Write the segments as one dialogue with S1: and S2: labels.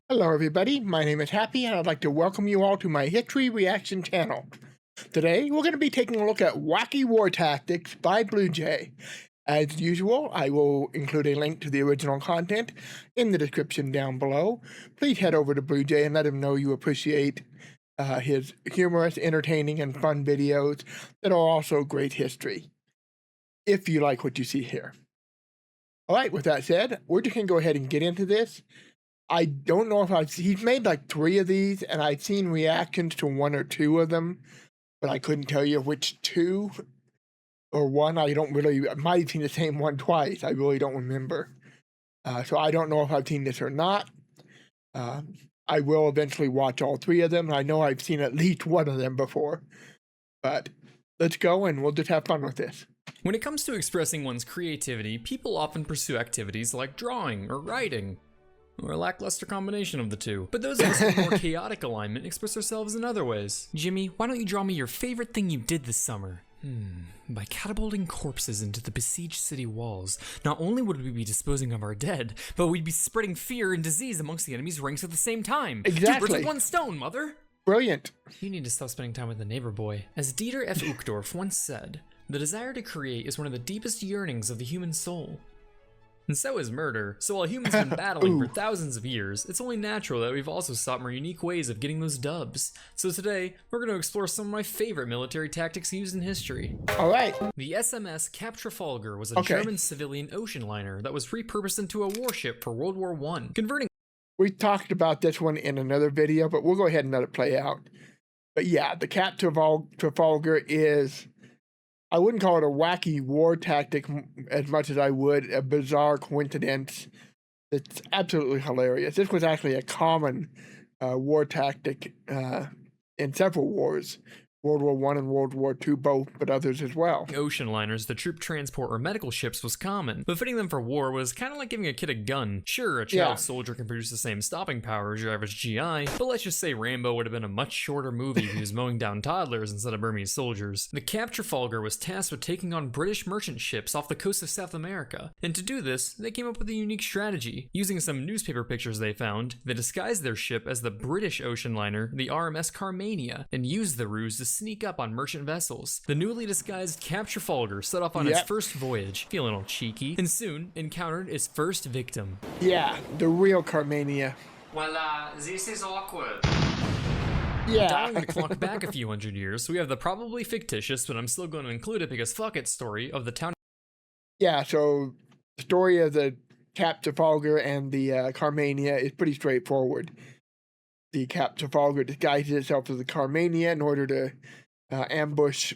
S1: Hello everybody, my name is Happy and I'd like to welcome you all to my History Reaction channel. Today we're going to be taking a look at Wacky War Tactics by Blue Jay. As usual, I will include a link to the original content in the description down below. Please head over to Blue Jay and let him know you appreciate his humorous, entertaining, and fun videos that are also great history, if you like what you see here. Alright, with that said, we're just going to go ahead and get into this. I don't know if he's made like 3 of these, and I've seen reactions to 1 or 2 of them, but I couldn't tell you which 2 or 1. I might have seen the same one twice. I really don't remember. So I don't know if I've seen this or not. I will eventually watch all 3 of them. I know I've seen at least 1 of them before, but let's go and we'll just have fun with this.
S2: When it comes to expressing one's creativity, people often pursue activities like drawing or writing, or a lackluster combination of the two. But those of us with more chaotic alignment express ourselves in other ways. Jimmy, why don't you draw me your favorite thing you did this summer? By catapulting corpses into the besieged city walls, not only would we be disposing of our dead, but we'd be spreading fear and disease amongst the enemy's ranks at the same time.
S1: Exactly.
S2: 2 birds with 1 stone, mother!
S1: Brilliant.
S2: You need to stop spending time with the neighbor boy. As Dieter F. Uchtdorf once said, the desire to create is one of the deepest yearnings of the human soul. And so is murder. So while humans have been battling for thousands of years, it's only natural that we've also sought more unique ways of getting those dubs. So today, we're going to explore some of my favorite military tactics used in history.
S1: Alright.
S2: The SMS Trafalgar was a German civilian ocean liner that was repurposed into a warship for World War I, converting.
S1: We talked about this one in another video, but we'll go ahead and let it play out. But yeah, the Trafalgar is, I wouldn't call it a wacky war tactic as much as I would a bizarre coincidence. It's absolutely hilarious. This was actually a common war tactic in several wars. World War I and World War II both, but others as well.
S2: Ocean liners, the troop transport or medical ships was common, but fitting them for war was kind of like giving a kid a gun. Sure, a child soldier can produce the same stopping power as your average GI, but let's just say Rambo would have been a much shorter movie if he was mowing down toddlers instead of Burmese soldiers. The Trafalgar was tasked with taking on British merchant ships off the coast of South America, and to do this, they came up with a unique strategy. Using some newspaper pictures they found, they disguised their ship as the British ocean liner, the RMS Carmania, and used the ruse to sneak up on merchant vessels. The newly disguised Trafalgar set off on its first voyage, feeling all cheeky, and soon encountered its first victim.
S1: Yeah, the real Carmania.
S3: Well, this is awkward.
S1: Yeah.
S2: Dialing the clock back a few hundred years, we have the probably fictitious, but I'm still going to include it because fuck it story of the town.
S1: Yeah, so the story of the Trafalgar and the Carmania is pretty straightforward. The Trafalgar disguises itself as the Carmania in order to ambush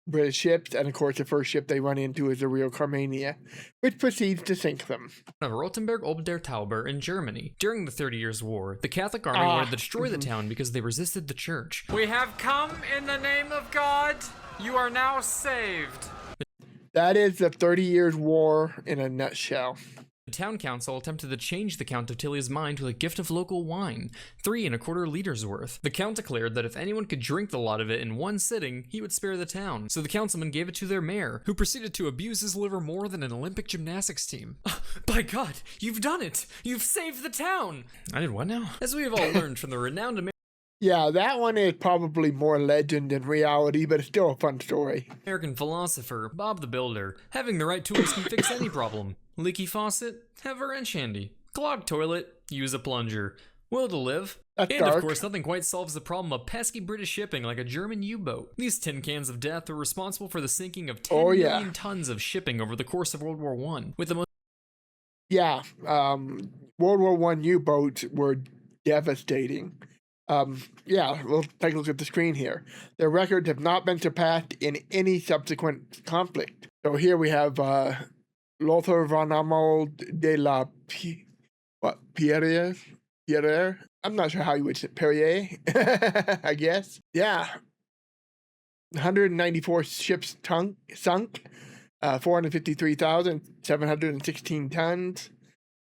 S1: British ships, and of course the first ship they run into is the real Carmania, which proceeds to sink them.
S2: Of Rotenburg ob der Tauber in Germany. During the 30 Years' War, the Catholic Army wanted to destroy the town because they resisted the church.
S3: We have come in the name of God. You are now saved.
S1: That is the 30 Years' War in a nutshell.
S2: The town council attempted to change the Count of Tilly's mind with a gift of local wine, 3 1/4 liters worth. The count declared that if anyone could drink the lot of it in one sitting, he would spare the town. So the councilman gave it to their mayor, who proceeded to abuse his liver more than an Olympic gymnastics team. By God, you've done it! You've saved the town! I did what now? As we have all learned from the renowned
S1: Yeah, that one is probably more legend than reality, but it's still a fun story.
S2: American philosopher Bob the Builder, having the right tools can fix any problem. Leaky faucet? Have a wrench handy. Clogged toilet? Use a plunger. Will to live?
S1: That's
S2: and
S1: dark.
S2: Of course, nothing quite solves the problem of pesky British shipping like a German U-boat. These tin cans of death were responsible for the sinking of 10 million tons of shipping over the course of World War I, with the most...
S1: Yeah, World War I U-boats were devastating. Yeah, we'll take a look at the screen here. Their records have not been surpassed in any subsequent conflict. So here we have Lothar von Arnold de la Pierre? I'm not sure how you would say Perrier, I guess. Yeah. 194 ships sunk, 453,716 tons.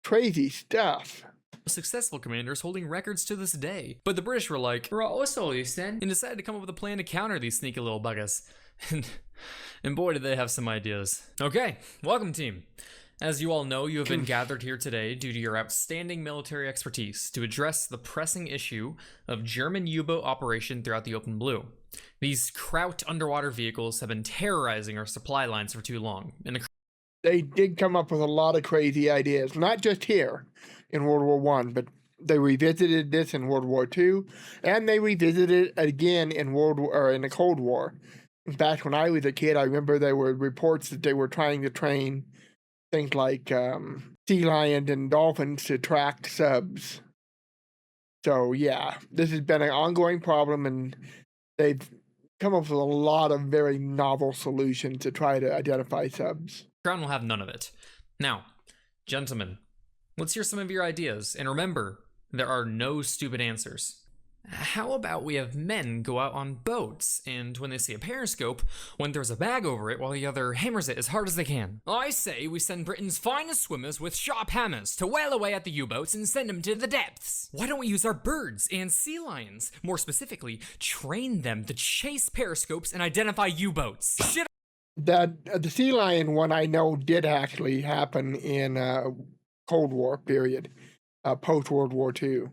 S1: Crazy stuff.
S2: Successful commanders holding records to this day. But the British were like, and decided to come up with a plan to counter these sneaky little buggers. And boy, did they have some ideas. Okay, welcome team. As you all know, you have been gathered here today due to your outstanding military expertise to address the pressing issue of German U-boat operation throughout the open blue. These Kraut underwater vehicles have been terrorizing our supply lines for too long, and
S1: they did come up with a lot of crazy ideas, not just here in World War I, but they revisited this in World War II, and they revisited it again in in the Cold War. In fact, when I was a kid, I remember there were reports that they were trying to train things like sea lions and dolphins to track subs. So yeah, this has been an ongoing problem, and they've come up with a lot of very novel solutions to try to identify subs.
S2: Crown will have none of it. Now, gentlemen, let's hear some of your ideas, and remember, there are no stupid answers. How about we have men go out on boats, and when they see a periscope, one throws a bag over it while the other hammers it as hard as they can? I say we send Britain's finest swimmers with sharp hammers to whale away at the U-boats and send them to the depths. Why don't we use our birds and sea lions? More specifically, train them to chase periscopes and identify U-boats. Shit.
S1: The sea lion one I know did actually happen in Cold War period, post-World War II.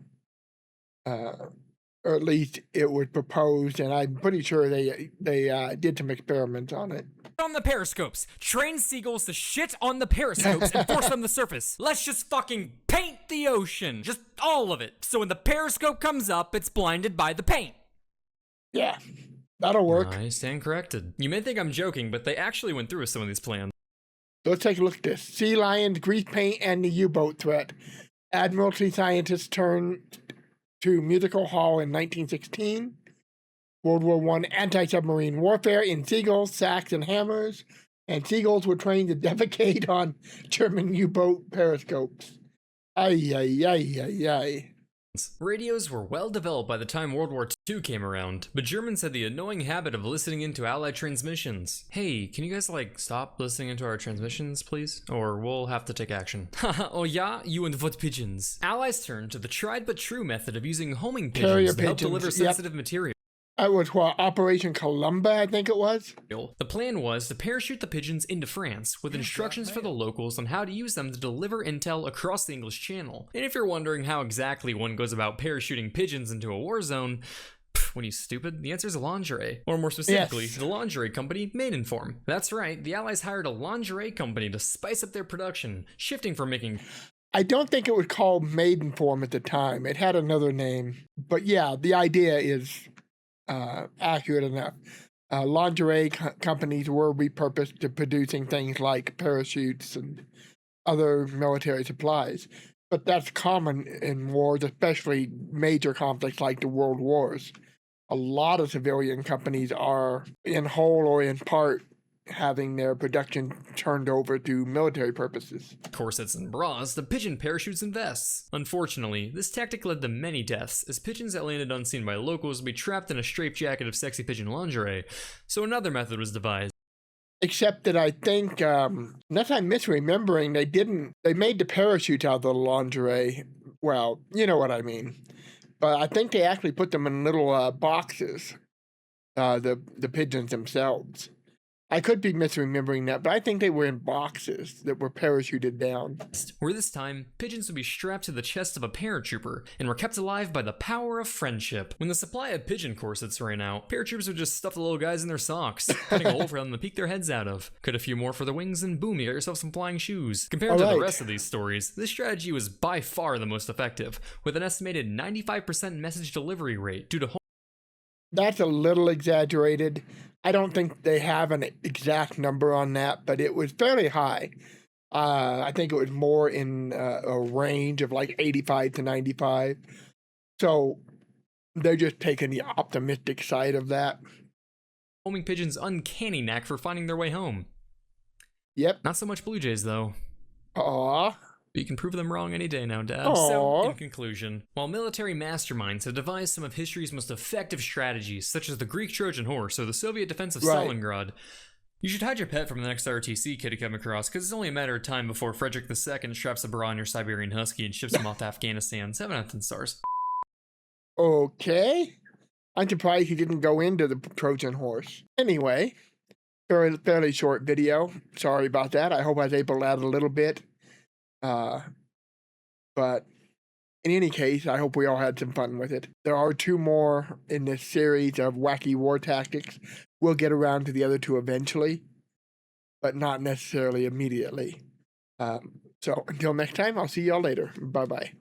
S1: Or at least it was proposed, and I'm pretty sure they did some experiments on it.
S2: On the periscopes. Train seagulls to shit on the periscopes and force them to surface. Let's just fucking paint the ocean. Just all of it. So when the periscope comes up, it's blinded by the paint.
S1: Yeah, that'll work.
S2: I stand corrected. You may think I'm joking, but they actually went through with some of these plans.
S1: Let's take a look at this. Sea lions, grease paint, and the U-boat threat. Admiralty scientists turned to Musical Hall in 1916. World War I anti-submarine warfare in seagulls, sacks, and hammers. And seagulls were trained to defecate on German U-boat periscopes. Ay, ay, ay, ay, ay.
S2: Radios were well developed by the time World War II came around, but Germans had the annoying habit of listening into Allied transmissions. Hey, can you guys stop listening into our transmissions, please? Or we'll have to take action. Oh yeah? You and what pigeons? Allies turned to the tried but true method of using homing pigeons
S1: Carrier
S2: to help
S1: pigeons,
S2: deliver sensitive material.
S1: That was what, Operation Columba, I think it was?
S2: The plan was to parachute the pigeons into France with instructions for the locals on how to use them to deliver intel across the English Channel. And if you're wondering how exactly one goes about parachuting pigeons into a war zone, what are you, stupid? The answer is lingerie. Or more specifically,
S1: yes,
S2: the lingerie company Maidenform. That's right, the Allies hired a lingerie company to spice up their production, shifting from making...
S1: I don't think it was called Maidenform at the time. It had another name. But yeah, the idea is accurate enough. Lingerie companies were repurposed to producing things like parachutes and other military supplies. But that's common in wars, especially major conflicts like the World Wars. A lot of civilian companies are, in whole or in part, having their production turned over to military purposes.
S2: Corsets and bras to pigeon parachutes and vests. Unfortunately, this tactic led to many deaths, as pigeons that landed unseen by locals would be trapped in a straitjacket of sexy pigeon lingerie, so another method was devised.
S1: Except that I think, unless I'm misremembering, they made the parachutes out of the lingerie. Well, you know what I mean. But I think they actually put them in little boxes, the pigeons themselves. I could be misremembering that, but I think they were in boxes that were parachuted down.
S2: Where this time, pigeons would be strapped to the chest of a paratrooper and were kept alive by the power of friendship. When the supply of pigeon corsets ran out, paratroopers would just stuff the little guys in their socks, cutting a hole for them to peek their heads out of. Cut a few more for the wings and boom, you got yourself some flying shoes. Compared to the rest of these stories, this strategy was by far the most effective, with an estimated 95% message delivery rate due to
S1: That's a little exaggerated. I don't think they have an exact number on that, but it was fairly high. I think it was more in a range of like 85 to 95. So they're just taking the optimistic side of that.
S2: Homing pigeons' uncanny knack for finding their way home.
S1: Yep.
S2: Not so much blue jays, though.
S1: Aww.
S2: But you can prove them wrong any day now, Dad.
S1: Aww.
S2: So, in conclusion, while military masterminds have devised some of history's most effective strategies, such as the Greek Trojan horse or the Soviet defense of Stalingrad, you should hide your pet from the next RTC kid you come across, because it's only a matter of time before Frederick II straps a bra on your Siberian Husky and ships him off to Afghanistan. 7 out of 10 stars.
S1: Okay. I'm surprised he didn't go into the Trojan horse. Anyway, fairly short video. Sorry about that. I hope I was able to add a little bit. But in any case, I hope we all had some fun with it. There are 2 more in this series of Wacky War Tactics. We'll get around to the other 2 eventually, but not necessarily immediately. So until next time, I'll see y'all later. Bye-bye.